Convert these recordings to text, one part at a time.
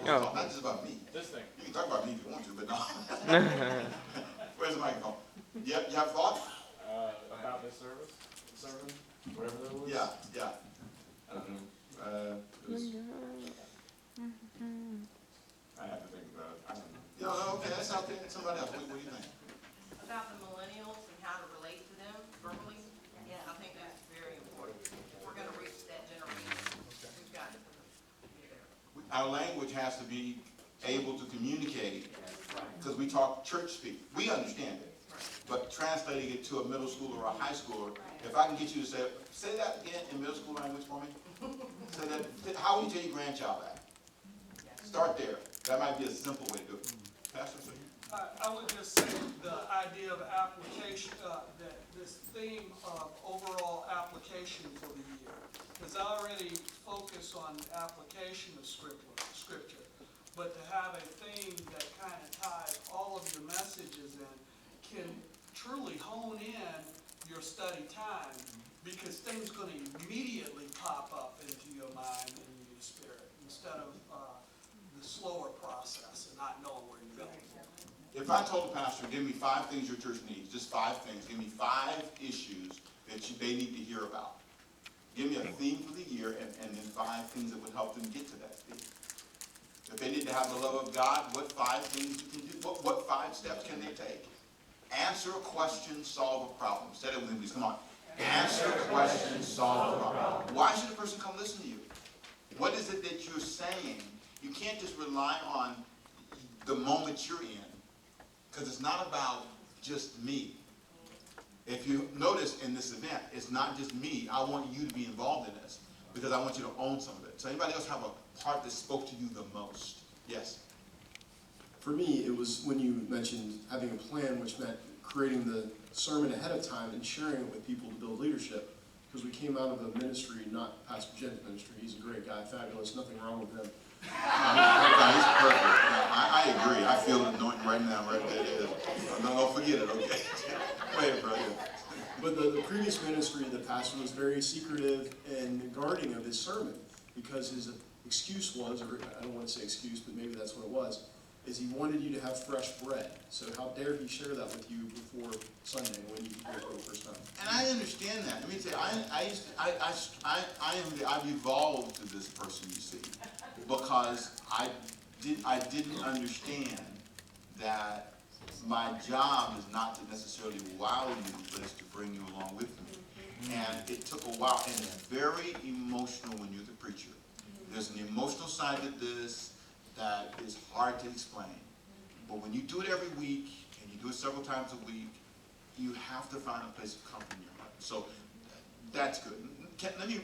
to talk not just about me. This thing. You can talk about me if you want to, but no. Where's the microphone? You have thoughts? About this sermon, whatever that was. Yeah. I don't know. I have to think about it. I don't know. Okay, that's okay. Somebody else. What do you think? About the millennials and how to relate to them verbally. Yeah, I think that's very important. If we're going to reach that generation, we've got to be there. Our language has to be able to communicate, because we talk church speak. We understand it. But translating it to a middle schooler or a high schooler, if I can get you to say that again in middle school language for me. Say that. How would you tell your grandchild that? Start there. That might be a simple way to do it. Pastor, please. I would just say the idea of application, that this theme of overall application for the year, because I already focus on application of scripture, but to have a theme that kind of ties all of your messages in can truly hone in your study time, because things going to immediately pop up into your mind and your spirit instead of the slower process and not knowing where you're going. If I told a pastor, give me 5 things your church needs, just 5 things, give me 5 issues that they need to hear about. Give me a theme for the year and then 5 things that would help them get to that theme. If they need to have the love of God, what 5 things you can do? What 5 steps can they take? Answer a question, solve a problem. Say that with me, please. Come on. Answer a question, solve a problem. Why should a person come listen to you? What is it that you're saying? You can't just rely on the moment you're in, because it's not about just me. If you notice in this event, it's not just me. I want you to be involved in this, because I want you to own some of it. So anybody else have a part that spoke to you the most? Yes. For me, it was when you mentioned having a plan, which meant creating the sermon ahead of time and sharing it with people to build leadership. Because we came out of a ministry, not Pastor Jen's ministry. He's a great guy, fabulous, nothing wrong with him. He's perfect. I agree. I feel the anointing right now, right there. It is. Don't forget it, okay? Go ahead, brother. But the previous ministry, the pastor was very secretive and guarding of his sermon, because his excuse was, or I don't want to say excuse, but maybe that's what it was, is he wanted you to have fresh bread. So how dare he share that with you before Sunday when you hear it for the first time? And I understand that. Let me tell you, I've evolved to this person, you see, because I didn't understand that my job is not to necessarily wow you, but it's to bring you along with me. And it took a while, and it's very emotional when you're the preacher. There's an emotional side to this that is hard to explain. But when you do it every week, and you do it several times a week, you have to find a place of comfort in your heart. So that's good. Let me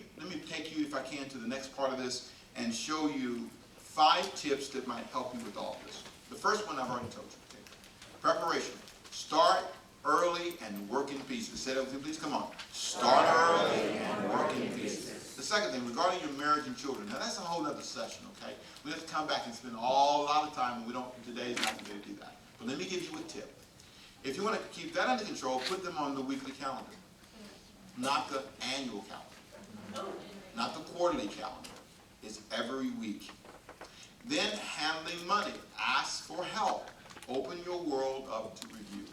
take you, if I can, to the next part of this and show you 5 tips that might help you with all this. The first one I've already told you. Okay. Preparation. Start early and work in pieces. Say that with me, please. Come on. Start early and work in pieces. The second thing, regarding your marriage and children. Now, that's a whole other session, okay? We have to come back and spend a lot of time, and today's not the day to do that. But let me give you a tip. If you want to keep that under control, put them on the weekly calendar. Not the annual calendar. Not the quarterly calendar. It's every week. Then, handling money. Ask for help. Open your world up to review.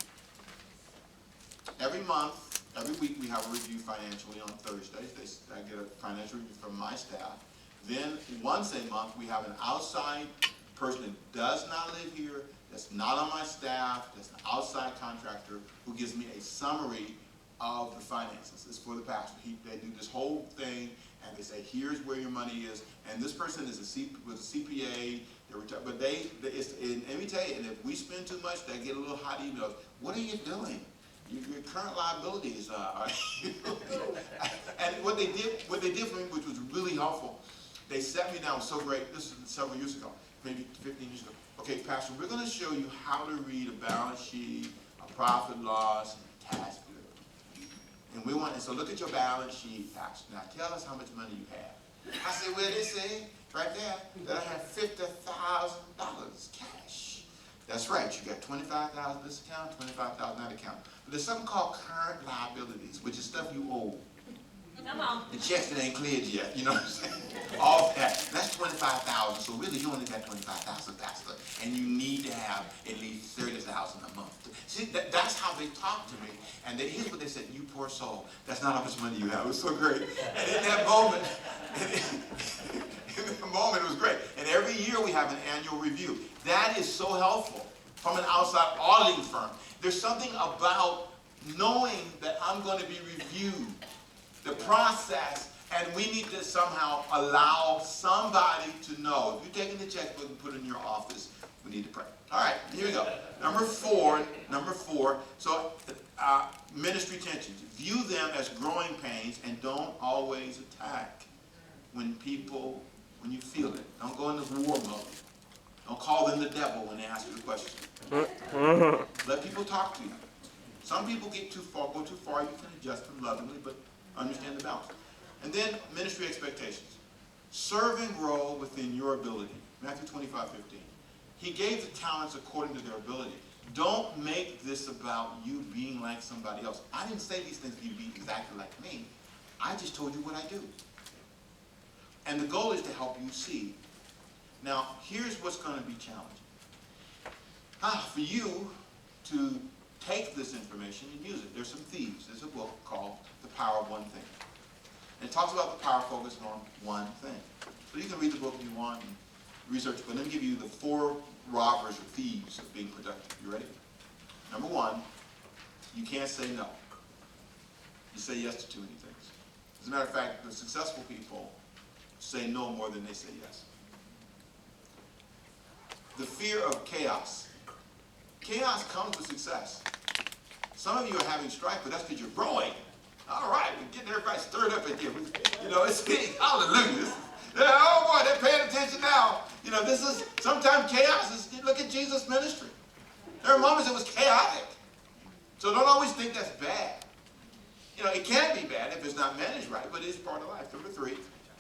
Every month, every week, we have a review financially on Thursdays. I get a financial review from my staff. Then, once a month, we have an outside person that does not live here, that's not on my staff, that's an outside contractor, who gives me a summary of the finances. It's for the pastor. They do this whole thing, and they say, here's where your money is. And this person is with a CPA, but let me tell you, and if we spend too much, they get a little hot emails. What are you doing? Your current liabilities are. And what they did for me, which was really helpful, they sat me down, so great. This is several years ago, maybe 15 years ago. Okay, Pastor, we're going to show you how to read a balance sheet, a profit loss, and a cash flow. And so look at your balance sheet, Pastor. Now tell us how much money you have. I said, well, they say right there that I have $50,000 cash. That's right. You got $25,000 this account, $25,000 that account. But there's something called current liabilities, which is stuff you owe. Come on. The checks that ain't cleared yet, you know what I'm saying? All that. That's 25,000. So really, you only got 25,000, Pastor, and you need to have at least 30,000 a month. See, that's how they talk to me. And here's what they said: "You poor soul. That's not how much money you have." It was so great. And in that moment, it was great. And every year we have an annual review. That is so helpful from an outside auditing firm. There's something about knowing that I'm going to be reviewed, the process, and we need to somehow allow somebody to know. If you're taking the checkbook and put it in your office, we need to pray. All right, here we go. Number four. So, ministry tensions. View them as growing pains and don't always attack when you feel it. Don't go into war mode. Don't call them the devil when they ask you the question. Let people talk to you. Some people go too far, you can adjust them lovingly, but understand the balance. And then ministry expectations. Serve and grow within your ability. Matthew 25:15. He gave the talents according to their ability. Don't make this about you being like somebody else. I didn't say these things for you to be exactly like me. I just told you what I do. And the goal is to help you see. Now, here's what's going to be challenging. For you to take this information and use it. There's some thieves. There's a book called The Power of One Thing. And it talks about the power focused on one thing. So you can read the book if you want and research, but let me give you the 4 robbers or thieves of being productive. You ready? Number 1, you can't say no. You say yes to too many things. As a matter of fact, the successful people say no more than they say yes. The fear of chaos. Chaos comes with success. Some of you are having strife, but that's because you're growing. All right, we're getting everybody stirred up in here. You know, it's hallelujah. Oh boy, they're paying attention now. You know, sometimes chaos is, look at Jesus' ministry. There are moments it was chaotic. So don't always think that's bad. You know, it can be bad if it's not managed right, but it's part of life. Number 3,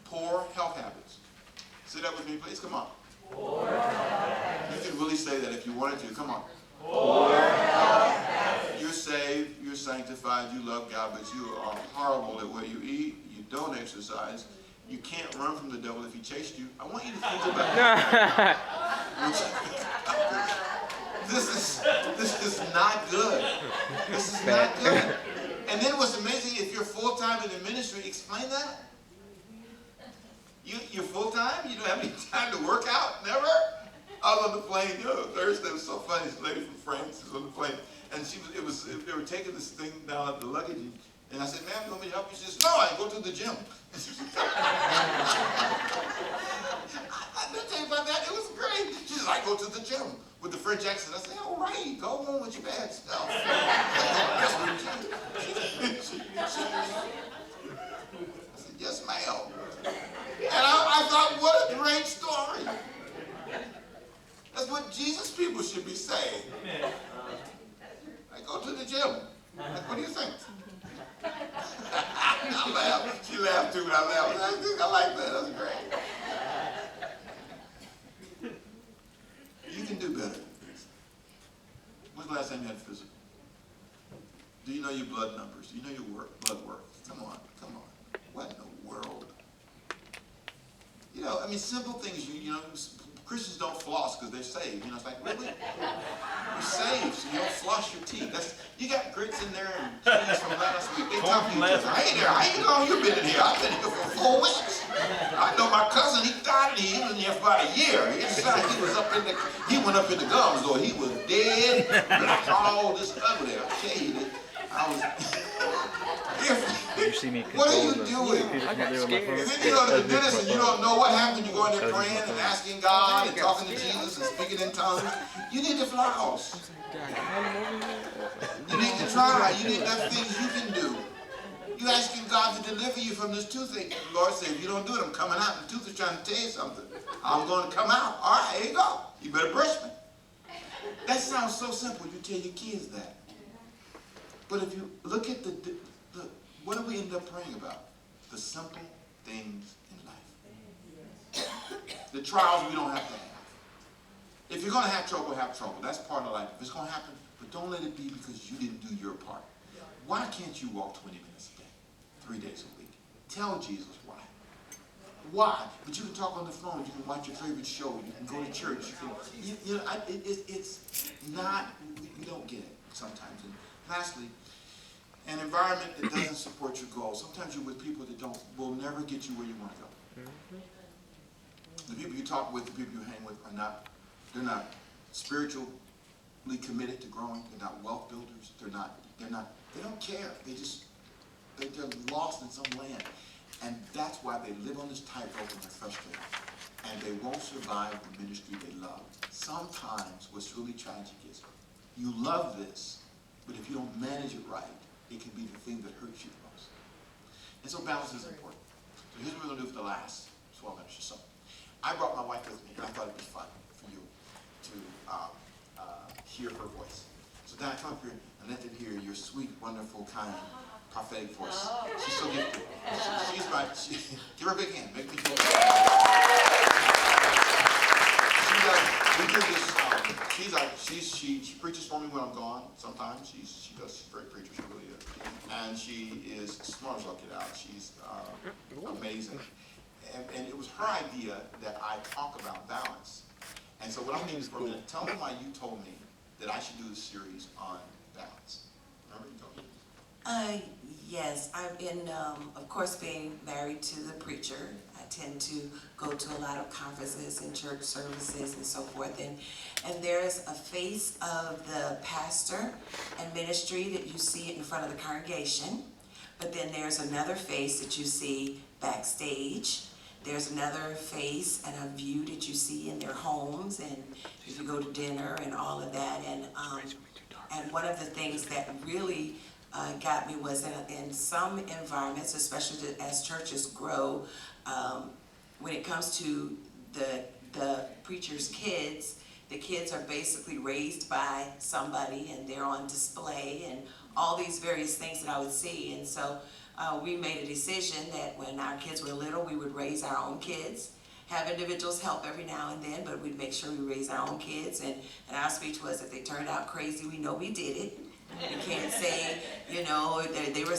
poor health habits. Say that with me, please. Come on. Poor health habits. You can really say that if you wanted to. Come on. Poor health habits. You're saved, you're sanctified, you love God, but you are horrible at what you eat, you don't exercise, you can't run from the devil if he chased you. I want you to think about this is not good. This is not good. And then what's amazing, if you're full-time in the ministry, explain that. You're full-time? You don't have any time to work out? Never? I was on the plane, Thursday. It was so funny. This lady from France was on the plane, and they were taking this thing down at the luggage, and I said, "Ma'am, you want me to help you?" She says, "No, I go to the gym." I didn't tell you about that. It was great. She says, "I go to the gym." With the French accent, I said, "All right, go on with your bad stuff." I said, "Yes, ma'am." And I thought, what a great story. That's what Jesus people should be saying. I go to the gym. What do you think? I laughed. She laughed too, and I laughed. I like that. That's great. You can do better. When's the last time you had physical? Do you know your blood numbers? Do you know your blood work? Come on. What in the world? You know, I mean, simple things. You know, Christians don't floss because they're saved. You know, it's like, really? You're saved, so you don't floss your teeth. You got grits in there and cheese from last week. They talk to each other. Hey there, how you long you been in here? I've been here for 4 weeks. I know my cousin, he died in here. He was in here for about a year. He went up in the gums, though. He was dead. All this ugly. I tell you that. You see me what are you doing? I got scared. And then you go to the dentist and you don't know what happened. You go in there praying and asking God and talking to Jesus and speaking in tongues. You need to floss. You need to try. You need other things you can do. You're asking God to deliver you from this toothache. The Lord said, if you don't do it, I'm coming out. The tooth is trying to tell you something. I'm going to come out. All right, here you go. You better brush me. That sounds so simple. You tell your kids that. But if you look at what do we end up praying about? The simple things in life. The trials we don't have to have. If you're going to have trouble, have trouble. That's part of life. If it's going to happen, but don't let it be because you didn't do your part. Why can't you walk 20 minutes a day, 3 days a week? Tell Jesus why. Why? But you can talk on the phone. You can watch your favorite show. You can go to church. You know, it's not. We don't get it sometimes. And lastly, an environment that doesn't support your goals. Sometimes you're with people that will never get you where you want to go. The people you talk with, the people you hang with they're not spiritually committed to growing. They're not wealth builders. They don't care. They're lost in some land. And that's why they live on this tightrope and they're frustrated. And they won't survive the ministry they love. Sometimes what's really tragic is you love this, but if you don't manage it right, it can be the thing that hurts you the most. And so balance is important. So here's what we're going to do for the last 12 minutes or so. I brought my wife with me, and I thought it'd be fun for you to hear her voice. So Diana, come up here and let them hear your sweet, wonderful, kind, prophetic voice. She's so gifted. Give her a big hand. Make me feel she preaches for me when I'm gone. Sometimes she does. She's a great preacher. She really is. And she is smart as all get out. She's amazing. And it was her idea that I talk about balance. And so what I need is for a minute, tell me why you told me that I should do this series on balance. Remember you told me? Yes, I've been, of course, being married to the preacher. I tend to go to a lot of conferences and church services and so forth. And there's a face of the pastor and ministry that you see in front of the congregation. But then there's another face that you see backstage. There's another face and a view that you see in their homes and if you go to dinner and all of that. And one of the things that really got me was in some environments, especially as churches grow, when it comes to the preacher's kids, the kids are basically raised by somebody and they're on display and all these various things that I would see. And so we made a decision that when our kids were little, we would raise our own kids, have individuals help every now and then, but we'd make sure we raise our own kids. And our speech was, if they turned out crazy, we know we did it. You can't say, you know, they were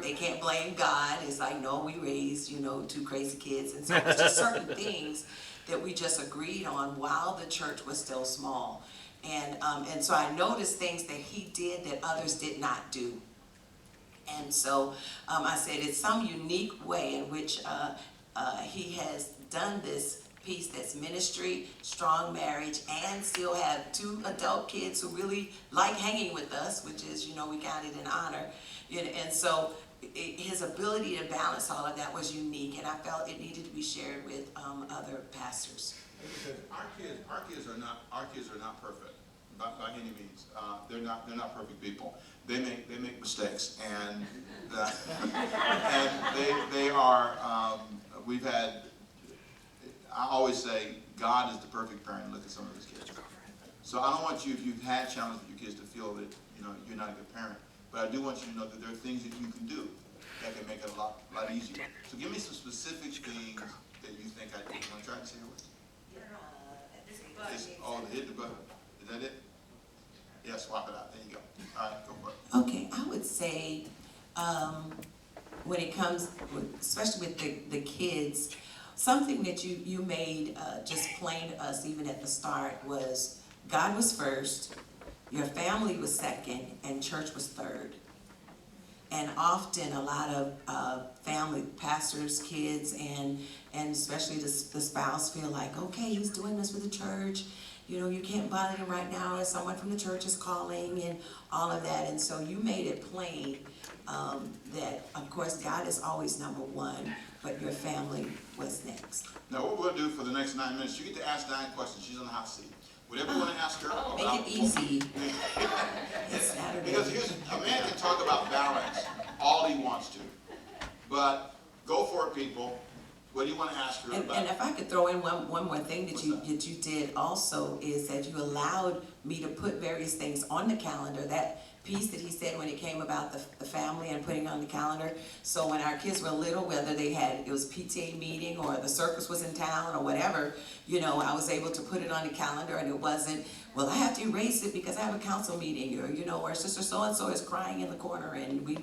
they can't blame God. It's like, no, we raised, you know, 2 crazy kids. And so it's just certain things that we just agreed on while the church was still small. And so I noticed things that he did that others did not do. And so I said it's some unique way in which he has done this piece that's ministry, strong marriage, and still have 2 adult kids who really like hanging with us, which is, you know, we got it in honor. And so his ability to balance all of that was unique, and I felt it needed to be shared with other pastors. Our kids are not perfect by any means. They're not perfect people. They make mistakes, and they are. We've had. I always say God is the perfect parent. Look at some of his kids. So I don't want you, if you've had challenges with your kids, to feel that you're not a good parent. But I do want you to know that there are things that you can do that can make it a lot easier. So give me some specific things that you think I did. You want to try to say it? Hit the button. Is that it? Yeah, swap it out. There you go. All right, go for it. Okay, I would say when it comes, especially with the kids, something that you made just plain to us even at the start was God was first, your family was second, and church was third. And often a lot of family, pastors, kids, and especially the spouse feel like, okay, he's doing this for the church. You know, you can't bother him right now as someone from the church is calling and all of that. And so you made it plain that, of course, God is always number one, but your family was next. Now, what we're going to do for the next 9 minutes, you get to ask Diane questions. She's on the hot seat. Whatever you want to ask her about. Make it easy. It's Saturday. Because a man can talk about balance all he wants to. But go for it, people. What do you want to ask her about? And if I could throw in one more thing that you did also is that you allowed me to put various things on the calendar that piece that he said when it came about the family and putting it on the calendar. So when our kids were little, whether it was PTA meeting or the circus was in town or whatever, you know, I was able to put it on the calendar, and it wasn't, well, I have to erase it because I have a council meeting, or, you know, or sister so-and-so is crying in the corner, and we,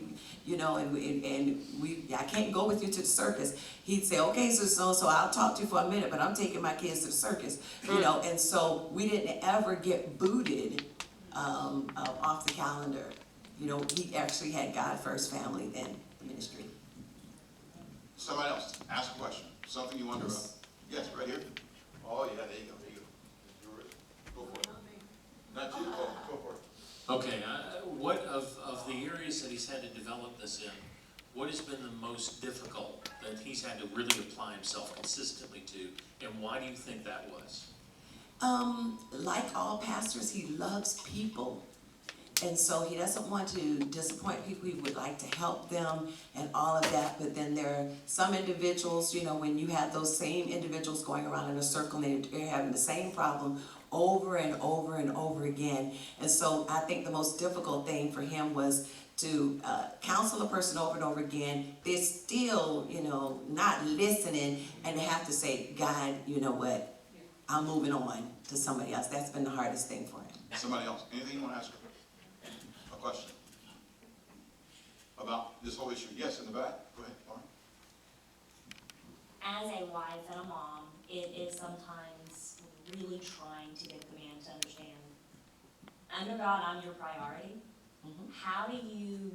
you know, I can't go with you to the circus. He'd say, okay, so I'll talk to you for a minute, but I'm taking my kids to the circus, you know, and so we didn't ever get booted off the calendar. You know, he actually had God first, family, then ministry. Somebody else, ask a question, something you wonder about. Yes, right here. Oh, yeah, there you go, there you go. You're ready. Go for it. Not you, go for it. Okay, what of the areas that he's had to develop this in, what has been the most difficult that he's had to really apply himself consistently to, and why do you think that was? Like all pastors, he loves people. And so he doesn't want to disappoint people. He would like to help them and all of that. But then there are some individuals, you know, when you have those same individuals going around in a circle and they're having the same problem over and over and over again. And so I think the most difficult thing for him was to counsel a person over and over again. They're still, you know, not listening, and they have to say, God, you know what, I'm moving on to somebody else. That's been the hardest thing for him. Somebody else, anything you want to ask her? A question? About this whole issue? Yes, in the back, go ahead, Lauren. As a wife and a mom, it is sometimes really trying to get the man to understand, under God, I'm your priority. Mhm. How do you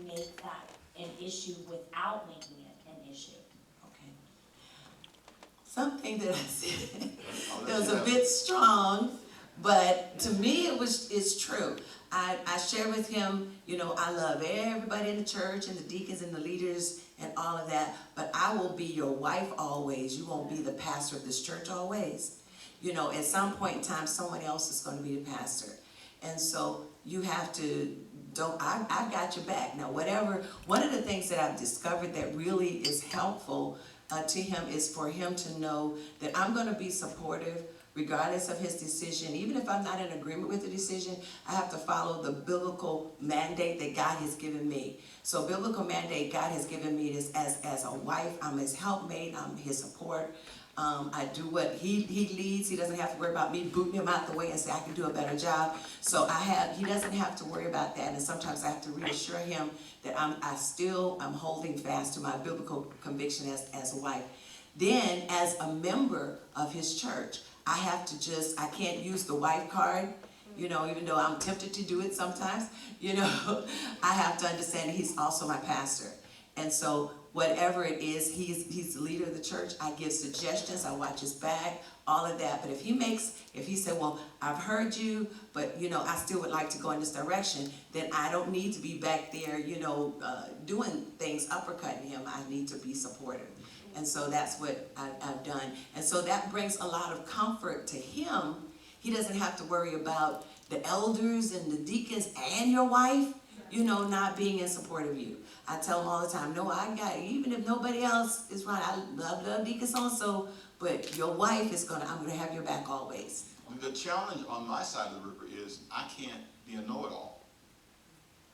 make that an issue without making it an issue? Okay. Something that I said that was a bit strong, but to me it's true. I share with him, you know, I love everybody in the church and the deacons and the leaders and all of that, but I will be your wife always. You won't be the pastor of this church always. You know, at some point in time, someone else is going to be the pastor. And so you have to, I got your back. Now, one of the things that I've discovered that really is helpful to him is for him to know that I'm going to be supportive regardless of his decision. Even if I'm not in agreement with the decision, I have to follow the biblical mandate that God has given me. So biblical mandate God has given me is as a wife, I'm his helpmate, I'm his support. I do what he leads. He doesn't have to worry about me booting him out the way and say I can do a better job. So he doesn't have to worry about that. And sometimes I have to reassure him that I'm holding fast to my biblical conviction as a wife. Then as a member of his church, I can't use the wife card, you know, even though I'm tempted to do it sometimes, you know, I have to understand that he's also my pastor. And so whatever it is, he's the leader of the church. I give suggestions, I watch his back, all of that. But if he said, well, I've heard you, but you know, I still would like to go in this direction, then I don't need to be back there, you know, doing things, uppercutting him. I need to be supportive. And so that's what I've done. And so that brings a lot of comfort to him. He doesn't have to worry about the elders and the deacons and your wife, you know, not being in support of you. I tell him all the time, no, even if nobody else is right, I love Deacon so-and-so, but your wife I'm gonna have your back always. The challenge on my side of the river is I can't be a know-it-all.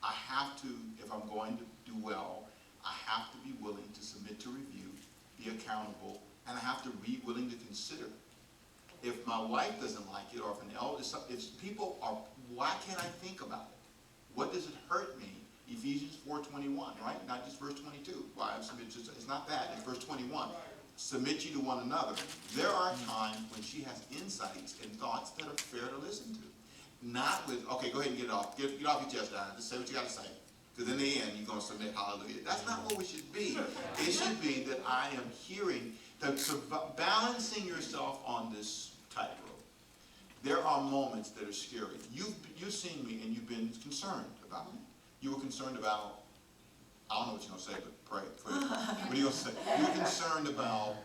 I have to, if I'm going to do well, I have to be willing to submit to review, be accountable, and I have to be willing to consider. If my wife doesn't like it, or if an elder, why can't I think about it? What does it hurt me? Ephesians 4:21, right? Not just verse 22. Why I'm submitted to, it's not that, it's verse 21. Submit you to one another. There are times when she has insights and thoughts that are fair to listen to. Not with, okay, go ahead and get it off. Get off your chest, Diana. Just say what you got to say. Because in the end, you're going to submit, hallelujah. That's not what we should be. It should be that I am hearing, balancing yourself on this tightrope. There are moments that are scary. You've seen me and you've been concerned about me. You were concerned about, I don't know what you're going to say, but pray. What are you going to say? You were concerned about?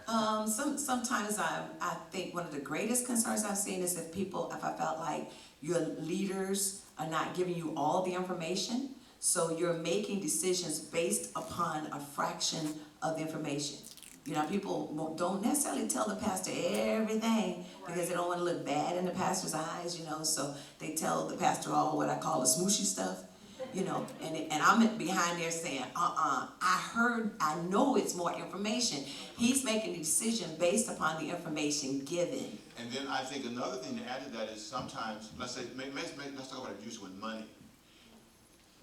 Sometimes I think one of the greatest concerns I've seen is if I felt like your leaders are not giving you all the information, so you're making decisions based upon a fraction of the information. You know, people don't necessarily tell the pastor everything because they don't want to look bad in the pastor's eyes, you know, so they tell the pastor all what I call the smooshy stuff, you know, and I'm behind there saying, I know it's more information. He's making a decision based upon the information given. And then I think another thing to add to that is sometimes, let's talk about abuse with money.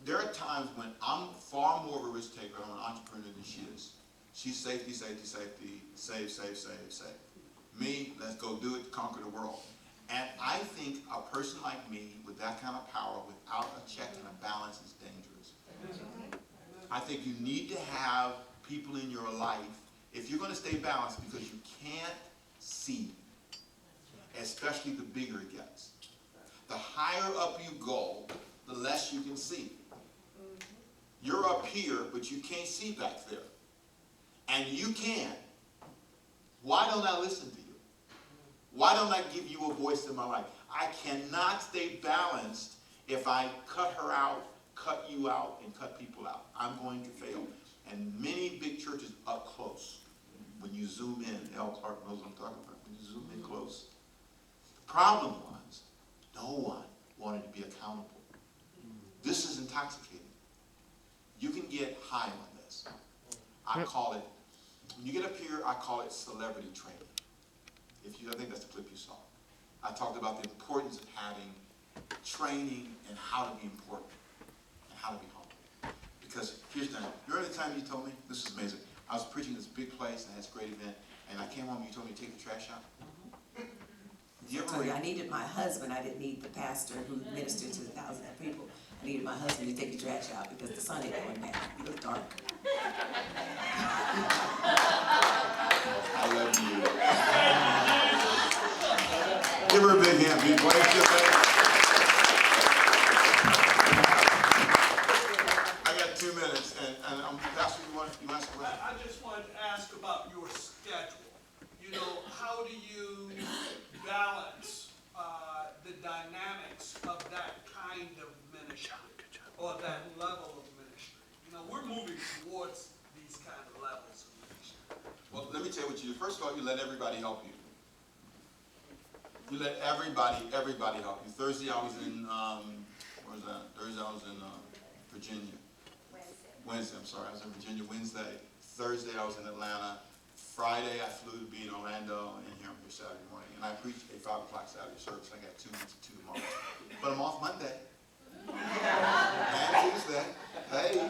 There are times when I'm far more of a risk taker, I'm an entrepreneur than she is. She's safety, safety, safety, save, save, save, save. Me, let's go do it, conquer the world. And I think a person like me with that kind of power without a check and a balance is dangerous. I think you need to have people in your life, if you're going to stay balanced, because you can't see, especially the bigger it gets. The higher up you go, the less you can see. You're up here, but you can't see back there. And you can. Why don't I listen to you? Why don't I give you a voice in my life? I cannot stay balanced if I cut her out, cut you out, and cut people out. I'm going to fail. And many big churches up close, when you zoom in, Al Clark knows what I'm talking about, when you zoom in close. The problem was, no one wanted to be accountable. This is intoxicating. You can get high on this. I call it, when you get up here, I call it celebrity training. I think that's the clip you saw. I talked about the importance of having training and how to be important and how to be humble. Because here's the thing. Remember the time you told me? This is amazing. I was preaching this big place and had this great event, and I came home and you told me to take the trash out. I needed my husband. I didn't need the pastor who ministered to thousands of people. I needed my husband to take the trash out because the sun ain't going down. It was dark. I love you. Give her a big hand, people. I got 2 minutes, and Pastor, you want to ask a question? I just wanted to ask about your schedule. You know, how do you balance the dynamics of that kind of ministry or that level of ministry? You know, we're moving towards these kind of levels of ministry. Well, let me tell you what you do. First of all, you let everybody help you. You let everybody help you. Thursday I was in, where was that? Thursday I was in Virginia. Wednesday, I'm sorry. I was in Virginia Wednesday. Thursday I was in Atlanta. Friday I flew to be in Orlando, and here I'm here Saturday morning. And I preached a 5 o'clock Saturday service. I got 2 weeks to 2 tomorrow. But I'm off Monday. And Tuesday. Hey.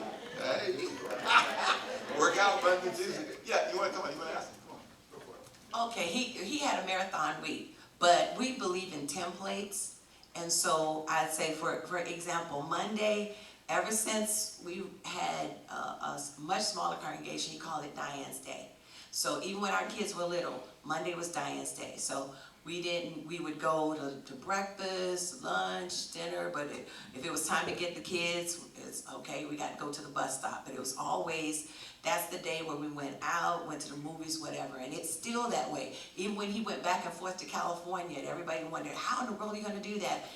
Work out Monday, Tuesday. Yeah, you want to come on? You want to ask him? Come on, go for it. Okay, he had a marathon week, but we believe in templates. And so I'd say, for example, Monday, ever since we had a much smaller congregation, he called it Diane's Day. So even when our kids were little, Monday was Diane's Day. So we would go to breakfast, lunch, dinner, but if it was time to get the kids, it's okay, we got to go to the bus stop. But it was always, that's the day where we went out, went to the movies, whatever. And it's still that way. Even when he went back and forth to California, and everybody wondered, how in the world are you going to do that?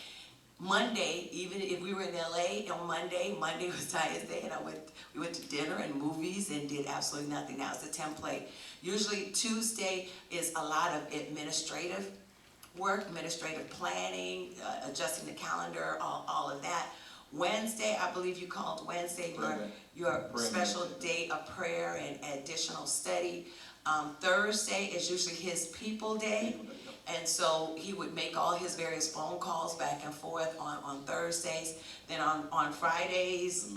Monday, even if we were in LA on Monday was Diane's Day, and we went to dinner and movies and did absolutely nothing. That was the template. Usually Tuesday is a lot of administrative work, administrative planning, adjusting the calendar, all of that. Wednesday, I believe you called Wednesday your special day of prayer and additional study. Thursday is usually his people day. And so he would make all his various phone calls back and forth on Thursdays. Then on Fridays,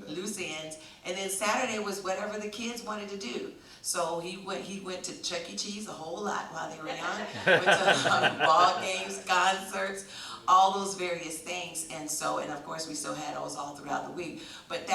loose ends. And then Saturday was whatever the kids wanted to do. So he went to Chuck E. Cheese a whole lot while they were young. Went to ball games, concerts, all those various things. And of course we still had those all throughout the week. But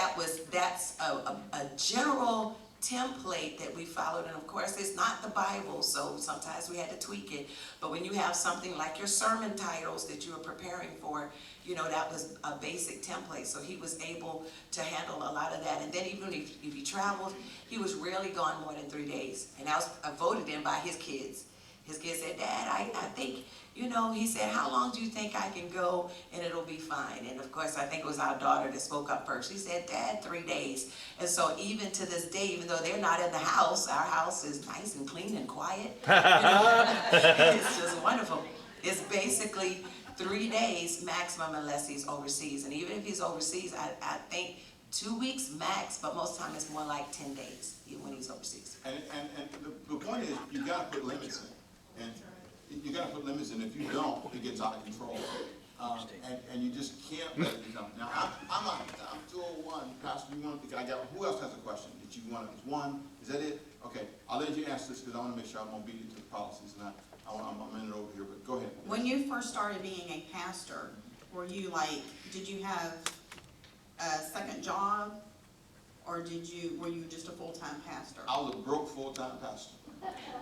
that's a general template that we followed, and of course it's not the Bible, so sometimes we had to tweak it. But when you have something like your sermon titles that you were preparing for, you know, that was a basic template, so he was able to handle a lot of that. And then even if he traveled, he was rarely gone more than 3 days, and that was voted in by his kids. His kid said, Dad, I think, you know, he said, how long do you think I can go and it'll be fine? And of course, I think it was our daughter that spoke up first. She said, Dad, 3 days. And so even to this day, even though they're not in the house, our house is nice and clean and quiet. You know? It's just wonderful. It's basically 3 days maximum unless he's overseas. And even if he's overseas, I think 2 weeks max, but most of the time it's more like 10 days when he's overseas. And the point is, you gotta put limits in. And you gotta put limits in. If you don't, it gets out of control. And you just can't let it become. Now, I'm 201. Pastor, you want to, who else has a question that you want? One, is that it? Okay, I'll let you answer this because I want to make sure I'm obedient to the policies, and I'm a minute over here, but go ahead. When you first started being a pastor, were you like, did you have a second job? Or were you just a full-time pastor? I was a broke full-time pastor.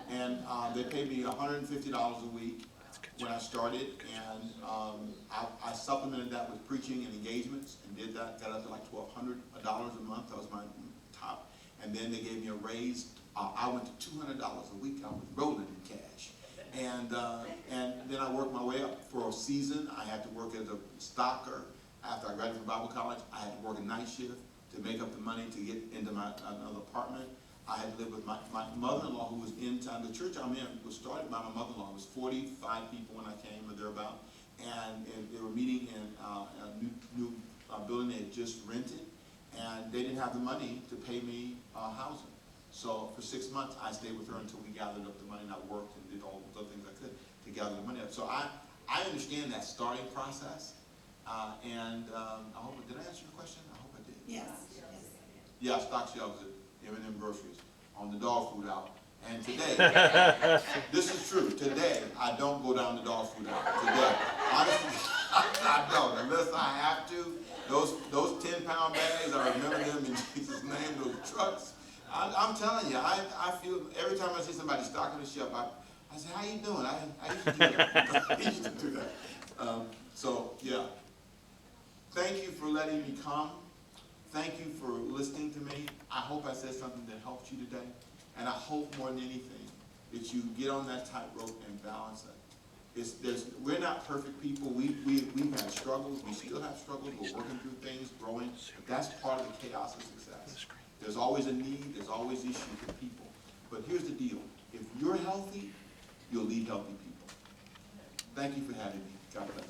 And they paid me $150 a week when I started, and I supplemented that with preaching and engagements, and did that, got up to like $1,200 a month. That was my top. And then they gave me a raise. I went to $200 a week. I was rolling in cash. And then I worked my way up. For a season, I had to work as a stocker. After I graduated from Bible college, I had to work a night shift to make up the money to get into another apartment. I had to live with my mother-in-law, who was in town. The church I'm in was started by my mother-in-law. It was 45 people when I came, or thereabout. And they were meeting in a new building they had just rented. And they didn't have the money to pay me housing. So for 6 months, I stayed with her until we gathered up the money, and I worked and did all the other things I could to gather the money up. So I understand that starting process. I hope, did I answer your question? I hope I did. Yes. Yeah, stock shelves at M&M Groceries on the dog food aisle. And today, this is true, today, I don't go down the dog food aisle. Today, honestly, I don't, unless I have to. Those 10-pound bags, I remember them in Jesus' name, those trucks. I'm telling you, I feel, every time I see somebody stocking the shelf, I say, how you doing? I used to do that. I used to do that. So, yeah. Thank you for letting me come. Thank you for listening to me. I hope I said something that helped you today. And I hope more than anything that you get on that tightrope and balance it. We're not perfect people. We've had struggles. We still have struggles. We're working through things, growing. But that's part of the chaos of success. There's always a need. There's always issues with people. But here's the deal. If you're healthy, you'll lead healthy people. Thank you for having me. God bless.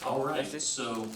All right, so